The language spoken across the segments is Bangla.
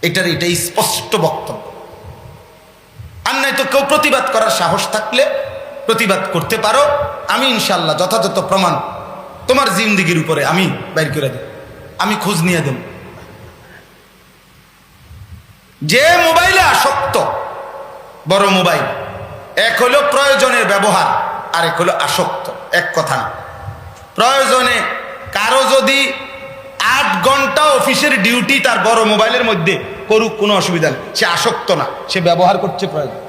এটাই স্পষ্ট বক্তব্য। আর নাই তো কেউ প্রতিবাদ করার সাহস থাকলে প্রতিবাদ করতে পারো, আমি ইনশাল্লাহ যথাযথ প্রমাণ তোমার জিন্দিগির উপরে আমি বাইর করে দেব, আমি খোঁজ নিয়ে দেব। যে মোবাইলে আসক্ত, বড় মোবাইল, এক হলো প্রয়োজনের ব্যবহার, আর এক হলো আসক্ত। এক কথা না, প্রয়োজনে কারো যদি 8 ঘন্টা অফিসের ডিউটি তার বড় মোবাইলের মধ্যে করুক, কোনো অসুবিধা নেই, সে আসক্ত না, সে ব্যবহার করছে প্রয়োজন।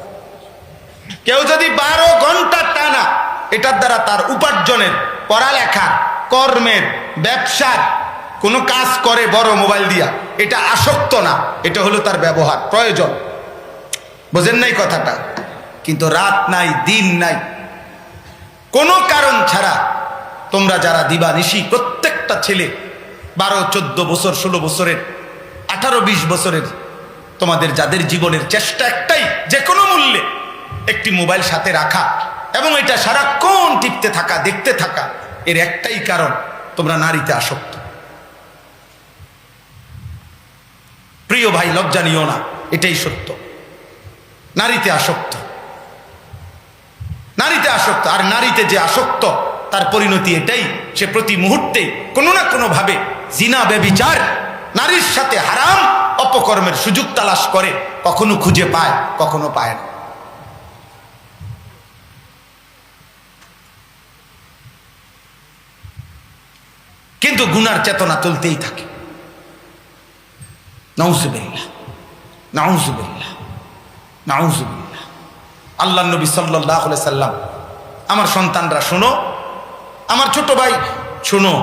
কেউ যদি 12 ঘন্টা টানা এটার দ্বারা তার উপার্জনের, পড়ালেখার, কর্মের, ব্যবসার কোনো কাজ করে বড় মোবাইল দিয়া, এটা আসক্ত না, এটা হলো তার ব্যবহার, প্রয়োজন। বোঝেন নাই কথাটা? কিন্তু রাত নাই, দিন নাই, কোনো কারণ ছাড়া তোমরা যারা দিবানিশি, প্রত্যেকটা ছেলে 12, 14 বছর, 16 বছরের, 18, 20 বছরের, তোমাদের যাদের জীবনের চেষ্টা একটাই, যে কোনো মূল্যে একটি মোবাইল সাথে রাখা এবং এটা সারাক্ষণ টিপতে থাকা, দেখতে থাকা, এর একটাই কারণ, তোমরা নারীতে আসক্ত। প্রিয় ভাই, লজ্জা নিও না, এটাই সত্য। নারীতে আসক্ত, নারীতে আসক্ত। আর নারীতে যে আসক্ত, তার পরিণতি এটাই, সে প্রতি মুহূর্তে কোনো না কোনো ভাবে জিনা, ব্যভিচার, নারীর সাথে হারাম অপকর্মের সুযোগ তালাশ করে, কখনো খুঁজে পায়, কখনো পায় না। কিন্তু গুনার চেতনা চলতেই থাকে। নাউজুবিল্লাহ, নাউজুবিল্লাহ, নাউজুবিল্লাহ। আল্লাহ নবী সাল্লাল্লাহু আলাইহি সাল্লাম, আমার সন্তানরা শোনো, আমার ছোট ভাই শোনো,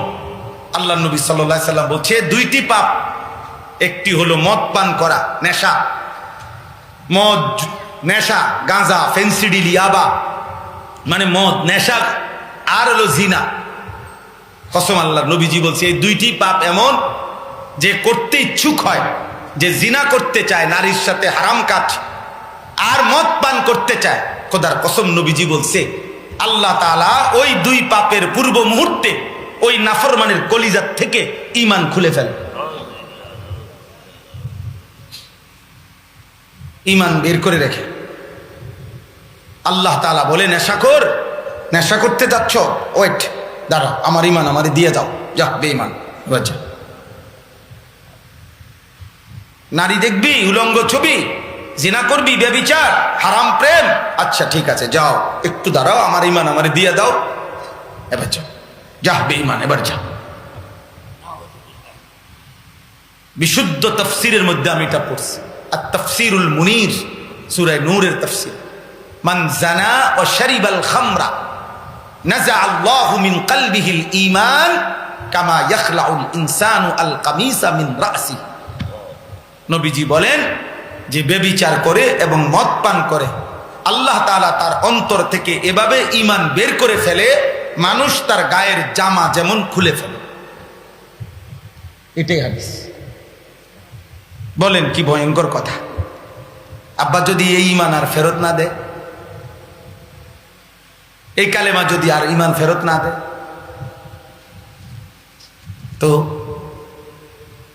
আল্লাহ নবী সাল্লাল্লাহু আলাইহি সাল্লাম বলছে 2টি পাপ। একটি হলো মদ পান করা, নেশা, মদ, নেশা, গাঁজা, ফেন্সিডিল, ইয়াবা, মানে মদ, নেশা, আর হলো জিনা। কসম আল্লাহ, নবীজি বলছে এই 2টি পাপ এমন যে করতে ইচ্ছুক হয়, যে জিনা করতে চায়, নারীর সাথে হারাম কাজ, আর মদ পান করতে চায়, খোদার কসম নবীজি বলছে আল্লাহ তাআলা ওই 2 পাপের পূর্ব মুহূর্তে ওই নাফরমানের কলিজার থেকে ঈমান খুলে ফেলে, ঈমান বের করে রেখে। আল্লাহ তাআলা বলে, নেশাখোর, নেশা করতে যাচ্ছ, ওয়েট, দাঁড়াও, আমার ঈমান আমারে দিয়ে দাও, যা বেঈমান, বুঝা। নারী দেখবি, উলঙ্গ ছবি, জিনা করবি, ব্যভিচার, হারাম প্রেম, আচ্ছা ঠিক আছে, যাও, একটু দাঁড়াও, আমার ঈমান আমারে দিয়ে দাও, এবার যাও, যা বেঈমান, এবার যা। বিশুদ্ধ তাফসীরের মধ্যে আমি এটা পড়ছি, আত-তাফসীরুল মুনীর, সূরা নূরের তাফসীর। মান জানা ওয়া শারিবাল খামরা নাযা আল্লাহু মিন কলবিহিল ঈমান কামা ইয়াখলাউল ইনসানু আল কামিসা মিন রাসি। নবীজি বলেন, যে ব্যভিচার করে এবং মদ পান করে, আল্লাহ তাআলা তার অন্তর থেকে এভাবে ঈমান বের করে ফেলে, মানুষ তার গায়ের জামা যেমন খুলে ফেলে। এটাই হাদিস। বলেন কি ভয়ঙ্কর কথা। আব্বা যদি এই ঈমান আর ফেরত না দেয়, এই কালেমা যদি আর ঈমান ফেরত না দেয়, তো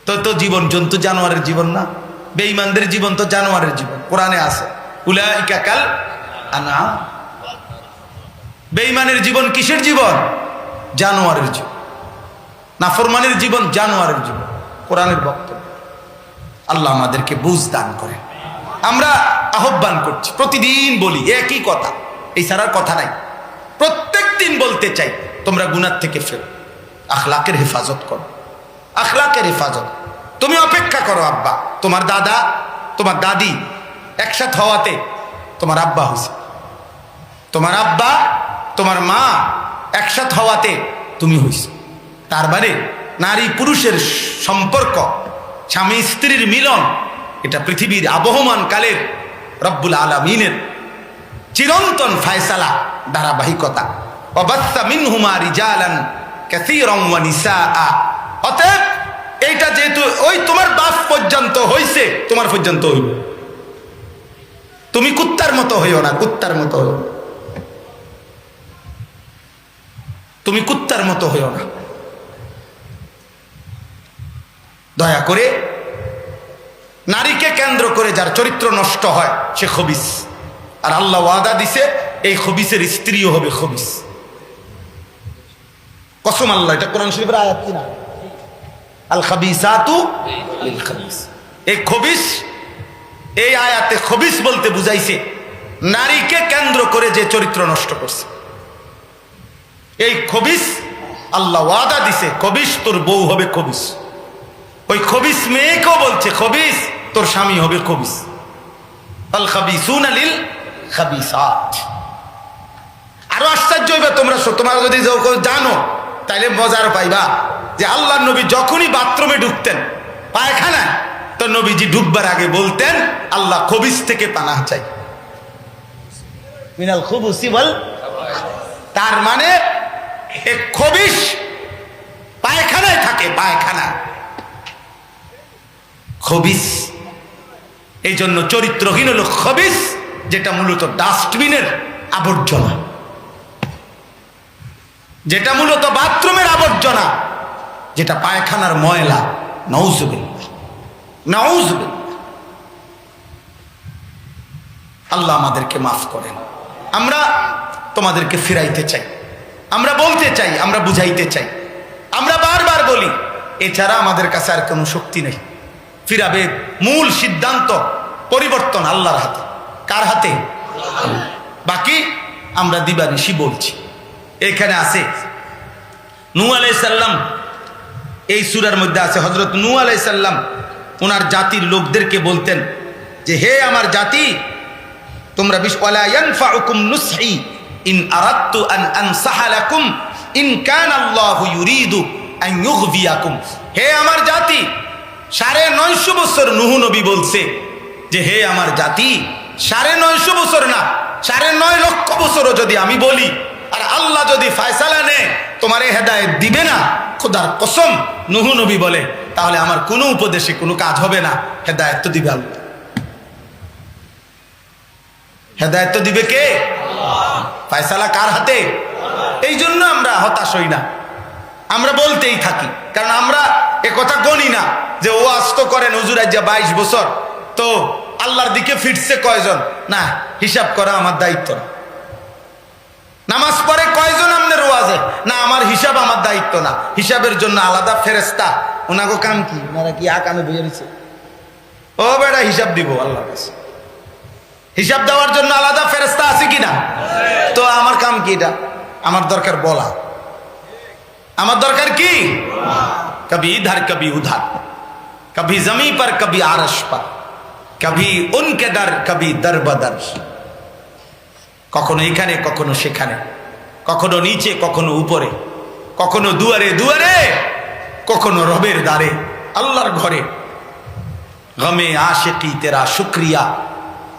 তো তো জীবন জন্তু জানোয়ারের জীবন না, বেঈমানদের জীবন তো জানোয়ারের জীবন। কোরআনে আছে, উলাইকা কাল আনআম। বেঈমানের জীবন কিসের জীবন? জানোয়ারের জীবন। নাফরমানের জীবন জানোয়ারের জীবন, কোরআনের বক্তব্য। আল্লাহ আমাদেরকে বুঝ দান করে। আমরা আহ্বান করছি, প্রতিদিন বলি একই কথা, এই ছাড়ার কথা নাই। প্রত্যেক দিন বলতে চাই, তোমরা গুনাহ থেকে ফেরো, আখলাকের হেফাজত করো, আখলাকের হেফাজত। তুমি অপেক্ষা করো, আব্বা, তোমার দাদা, তোমার দাদি একসাথে হওয়াতে তোমার আব্বা হয়েছে, তোমার আব্বা, তোমার মা একসাথে হওয়াতে তুমি হয়েছে। তার মানে নারী পুরুষের সম্পর্ক, স্বামী স্ত্রীর মিলন, এটা পৃথিবীর আবহমান কালের রব্বুল আলামিনের চিরন্তন ফায়সালা, ধারাবাহিকতা। ওয়াবাসসা মিনহুমা রিজালান কাসীরান ওয়া নিসাআ। অতএব এইটা যেহেতু ওই তোমার বাপ পর্যন্ত হইছে, তোমার পর্যন্ত হইব। তুমি কুত্তার মতো হইও না, কুত্তার মতো হইও না, তুমি কুত্তার মতো হইও না। দয়া করে নারীকে কেন্দ্র করে যার চরিত্র নষ্ট হয় সে খবিস। আর আল্লাহ ওয়াদা দিছে এই খবিসের স্ত্রীও হবে খবিস। কসম আল্লাহ, এটা কোরআন শরীফের আয়াত কিনা? আল খাবিসাতু লিল খাবিস। এই খবিস, এই আয়াতে খবিস বলতে বুঝাইছে নারীকে কেন্দ্র করে যে চরিত্র নষ্ট করছে এই খবিস। আল্লাহ ওয়াদা দিছে খবিস তোর বউ হবে খবিস। ওই খবিস মেয়েকেও বলছে খবিস তোর স্বামী হবে খবিস। আল খাবিসুনা লিল খাবিসাত। আরো আশ্চর্য হইবে তোমরা যদি জানো তাইলে মজার পাইবা যে আল্লাহ নবী যখনই বাথরুমে ঢুকতেন পায়খানা, তো নবীজি ঢুকবার আগে বলতেন আল্লাহ খবিস থেকে পানাহ চাই, মিনাল খুবুসি ওয়াল। তার মানে এক খবিস পায়খানায় থাকে, পায়খানা খবিস। এই জন্য চরিত্রহীন হলো খবিস, যেটা মূলত ডাস্টবিনের আবর্জনা, যেটা মূলত বাথরুমের আবর্জনা, যেটা পায়খানার ময়লা। নাউজুবিল্লাহ, নাউজুবিল্লাহ। আল্লাহ আমাদেরকে মাফ করেন। আমরা তোমাদেরকে ফিরাইতে চাই, আমরা বলতে চাই, আমরা বুঝাইতে চাই, আমরা বারবার বলি, এছাড়া আমাদের কাছে আর কোনো শক্তি নেই। ফিরাবে মূল সিদ্ধান্ত পরিবর্তন আল্লাহর হাতে। কার হাতে? বাকি আমরা দিবানিশি বলছি। এখানে আছে নূহ আলাইহিস সালাম, এই সূরার মধ্যে আছে হযরত নূহ আলাইহিস সালাম ওনার জাতির লোকদেরকে বলতেন যে হে আমার জাতি, তোমরা ওয়ালা ইয়ানফাউকুম নুসহি ইন আরাদতু আন আনসাহা লাকুম ইন কানা আল্লাহু ইউরিদু আন ইউগবিয়াকুম। হে আমার জাতি, 950 বছর নূহ নবী বলছে যে হে আমার জাতি, 950 বছর না 9.5 লক্ষ বছরও যদি আমি বলি আর আল্লাহ যদি ফয়সালা নেয় তোমারে হেদায়েত দিবে না, খোদার কসম নূহ নবী বলে, তাহলে আমার কোনো উপদেশে কোনো কাজ হবে না। হেদায়েত তো দিবে আল্লাহ। হেদায়েত তো দিবে কে? ফয়সালা কার হাতে? এই জন্য আমরা হতাশ হই না, আমরা বলতেই থাকি। কারণ আমরা এ কথা গণি না যে ও আস্ত করেন হুজুর আজ 22 বছর, তো আল্লাহর দিকে ফিরছে কয়জন, না হিসাব করা আমার দায়িত্ব না। নামাজ পড়ে কয়জন আপনার ওয়াজে, না আমার হিসাব আমার দায়িত্ব না। হিসাবের জন্য আলাদা ফেরেশতা, ওনাগো কাম কি? ওনারা কি আকামে বইয়ে দিচ্ছে? ও বেটা হিসাব দিব আল্লাহর কাছে। হিসাব দেওয়ার জন্য আলাদা ফেরেশতা আছে কিনা? তো আমার কাম কি? এটা আমার দরকার বলা, আমার দরকার কি? কবি ইধার কবি উধার, কবি জমি পর কবি আরশ পর, কবি উনকে দর কবি দর বদর। কখনো এখানে কখনো সেখানে, কখনো নিচে কখনো উপরে, কখনো দুয়ারে দুয়ারে, কখনো রবের দ্বারে, আল্লাহর ঘরে। গমে आशिकी तेरा शुक्रिया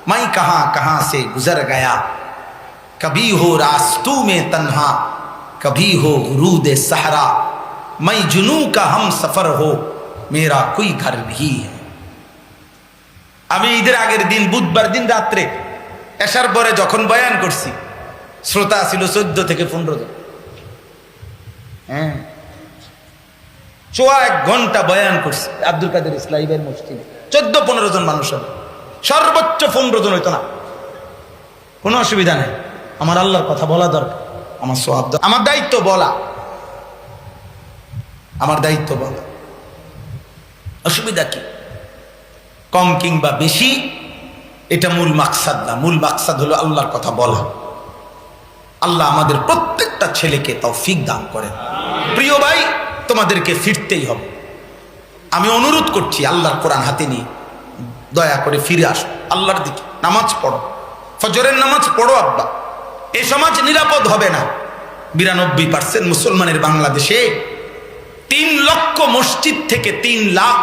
मैं कहां कहां से गुजर गया, कभी हो रास्तों में तन्हा कभी हो गुरूद सहरा, मैं जुनू का हम सफर हो मेरा कोई घर नहीं है। আমি ঈদের আগের দিন বুধবার দিন রাত্রে এশার পরে যখন বয়ান করছি, শ্রোতা ছিল 14 থেকে 15 জন। হ্যাঁ, 1 ঘন্টা বয়ান করছি আব্দুল কাদের ইসলাইবের মসজিদে। 14-15 জন মানুষ হবে, সর্বোচ্চ 15 জন হইতো না। কোনো অসুবিধা নেই, আমার আল্লাহর কথা বলা দরকার, আমার সওয়াব, আমার দায়িত্ব বলা, আমার দায়িত্ব বলা। অসুবিধা কি? কম কিংবা বেশি এটা মূল মাকসাদ না। মূল মাকসাদ হলো আল্লাহর কথা বলা। আল্লাহ আমাদের প্রত্যেকটা ছেলেকে তৌফিক দান করেন। প্রিয় ভাই, তোমাদেরকে ফিরতেই হবে। আমি অনুরোধ করছি আল্লাহর কোরআন হাতে নিয়ে দয়া করে ফিরে আসো আল্লাহর দিকে। নামাজ পড়ো, ফজরের নামাজ পড়ো আব্বা। এই সমাজ নিরাপদ হবে না। 92% মুসলমানের বাংলাদেশে 3 লক্ষ মসজিদ থেকে 3 লাখ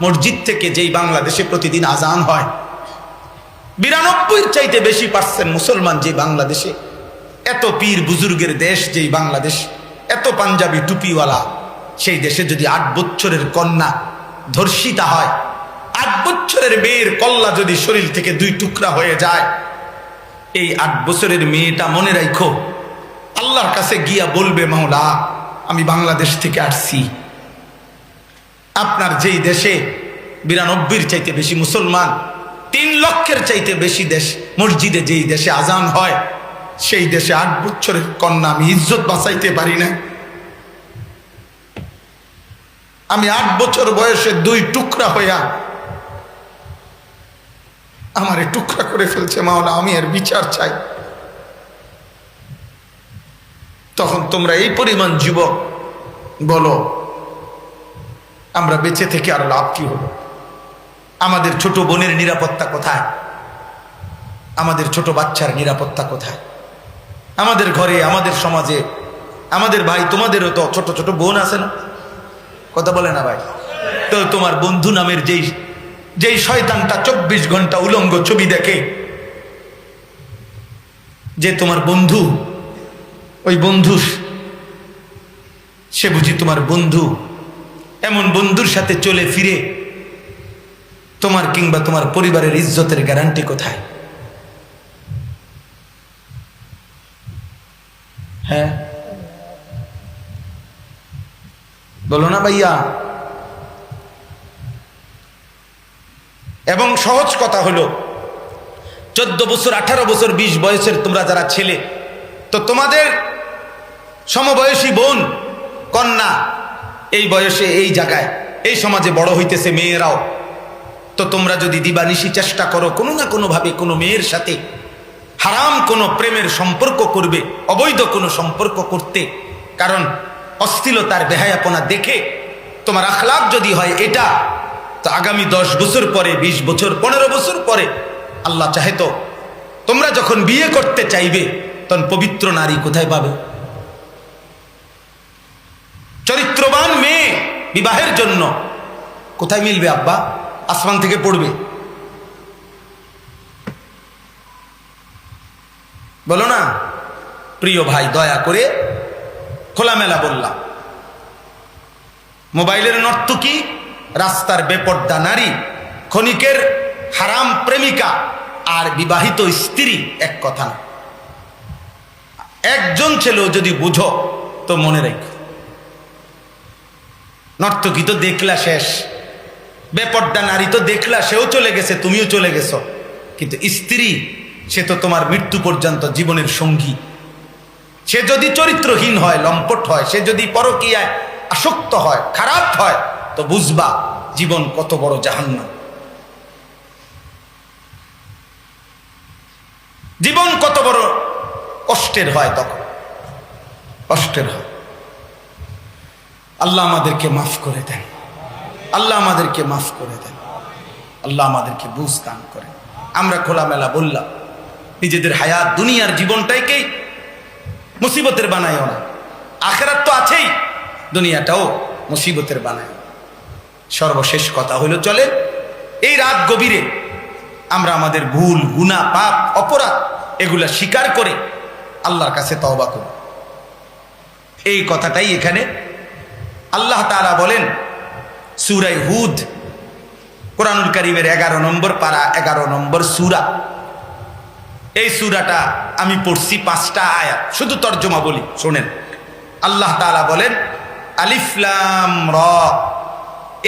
মসজিদ থেকে যেই বাংলাদেশে প্রতিদিন আজান হয়, 92 চাইতে বেশি পার্সেন্ট মুসলমান যে বাংলাদেশে, এত পীর বুজুর্গের দেশ যেই বাংলাদেশ, এত পাঞ্জাবি টুপিওয়ালা, সেই দেশে যদি 8 বছরের কন্যা ধর্ষিতা হয়, 8 বছরের মেয়ের কল্লা যদি শরীর থেকে 2 টুকরা হয়ে যায়, এই 8 বছরের মেয়েটা মনে রাখো আল্লাহর কাছে গিয়া বলবে, মাওলা আমি বাংলাদেশ থেকে আসছি, আপনার যেই দেশে 92 চাইতে বেশি মুসলমান, 3 লক্ষের চাইতে বেশি দেশ মসজিদে, যেই দেশে আজান হয় সেই দেশে 8 বছরের কন্যা আমি ইজ্জত বাঁচাইতে পারি না। আমি 8 বছর বয়সে 2 টুকরা হইয়া আমারে টুকরা করে ফেলছে মাওলা, আমি এর বিচার চাই। তখন তোমরা এই পরিমাণ যুবক বলো আমরা বেঁচে থেকে আর লাভ কি হলো? আমাদের ছোট বোনের নিরাপত্তা কোথায়? আমাদের ছোট বাচ্চার নিরাপত্তা কোথায়? আমাদের ঘরে, আমাদের সমাজে, আমাদের ভাই, তোমাদেরও তো ছোট ছোট বোন আছে না? কথা বলে না ভাই? তো তোমার বন্ধু নামের যেই শয়তানটা 24 ঘন্টা উলঙ্গ ছবি দেখে, যে তোমার বন্ধু, ওই বন্ধু সে বুঝি তোমার বন্ধু? এমন বন্ধুর সাথে চলে ফিরে তোমার কিংবা তোমার পরিবারের ইজ্জতের গ্যারান্টি কোথায়? হ্যাঁ বলো না ভাইয়া? এবং সহজ কথা হলো 14 বছর, 18 বছর, 20 বয়সের তোমরা যারা ছেলে, তো তোমাদের সমবয়সী বোন, কন্যা এই বয়সে, এই জায়গায়, এই সমাজে বড় হইতেছে মেয়েরাও। তো তোমরা যদি দিবানিশি চেষ্টা করো কোনো না কোনো ভাবে কোনো মেয়ের সাথে হারাম কোনো প্রেমের সম্পর্ক করবে, অবৈধ কোনো সম্পর্ক করতে, কারণ অশ্লীলতার বেহায়াপনা দেখে তোমার আখলাক যদি হয় এটা, তো আগামী 10 বছর পরে, 20 বছর, 15 বছর পরে আল্লাহ চাহে তো তোমরা যখন বিয়ে করতে চাইবে তখন পবিত্র নারী কোথায় পাবে? চরিত্রবান মেয়ে বিবাহের জন্য কোথায় মিলবে আব্বা? আসমান থেকে পড়বে? বলো না? প্রিয় ভাই, দয়া করে খোলামেলা বললাম, মোবাইলের নর্তকী, রাস্তার বেপর্দা নারী, ক্ষণিকের হারাম প্রেমিকা আর বিবাহিত স্ত্রী এক কথা না। একজন ছেলেও যদি বুঝো তো মনে রেখো, নর্তকী তো দেখলা শেষ, বেপর্দা নারী তো দেখলা, সেও চলে গেছে, তুমিও চলে গেছো, কিন্তু স্ত্রী সে তো তোমার মৃত্যু পর্যন্ত জীবনের সঙ্গী। সে যদি চরিত্রহীন হয়, লম্পট হয়, সে যদি পরকীয়ায় আসক্ত হয়, খারাপ হয়, তো বুঝবা জীবন কত বড় জাহান্নাম, জীবন কত বড় কষ্টের হয়, তখন কষ্টের হয়। আল্লাহ আমাদেরকে মাফ করে দেন, আল্লাহ আমাদেরকে মাফ করে দেন, আল্লাহ আমাদেরকে বুঝ দান করেন। আমরা খোলামেলা বললাম, নিজেদের হায়াত দুনিয়ার জীবনটাকেই মুসিবতের বানায়ও না, আখেরাত তো আছেই, দুনিয়াটাও মুসিবতের বানায়। সর্বশেষ কথা হলো, চলে এই রাত গভীরে আমরা আমাদের ভুল, গুনাহ, পাপ, অপরাধ এগুলা স্বীকার করে আল্লাহর কাছে তওবা করি। এই কথাটাই এখানে আল্লাহ তাআলা বলেন সূরা হুদ, কোরআনুল কারীমের 11 নম্বর পারা, 11 নম্বর সূরা। এই সূরাটা আমি পড়ছি 5টা আয়াত, শুধু তর্জমা বলি, শুনেন। আল্লাহ তাআলা বলেন আলিফ লাম রা,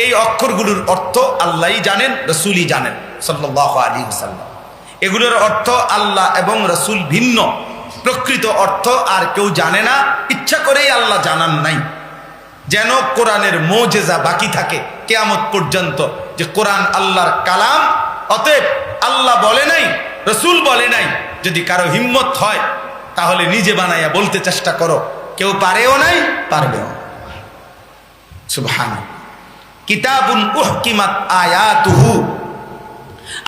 এই অক্ষরগুলোর অর্থ আল্লাহই জানেন, রাসূলই জানেন সাল্লাল্লাহু আলাইহি ওয়াসাল্লাম। এগুলোর অর্থ আল্লাহ এবং রাসূল ভিন্ন, প্রকৃত অর্থ আর কেউ জানে না, ইচ্ছা করেই আল্লাহ জানান নাই, যেন কোরআনের মুজিজা বাকি থাকে কিয়ামত পর্যন্ত, যে কোরআন আল্লাহর কালাম, অতএব আল্লাহ বলে নাই, রাসূল বলে নাই। যদি কারো হিম্মত হয় তাহলে নিজে বানাইয়া বলতে চেষ্টা করো, কেউ পারেও নাই, পারবেও না। সুবহানাল্লাহ। কিতাবুন উহকিমাত আয়াতুহু,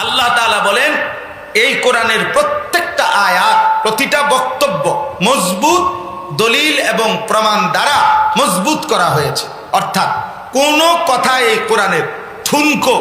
আল্লাহ তাআলা বলেন এই কোরআনের প্রত্যেকটা আয়াত, প্রতিটা বক্তব্য মজবুত দলিল এবং প্রমাণ দ্বারা মজবুত করা হয়েছে। অর্থাৎ কোন কথা এই কোরআনের ঠুনকো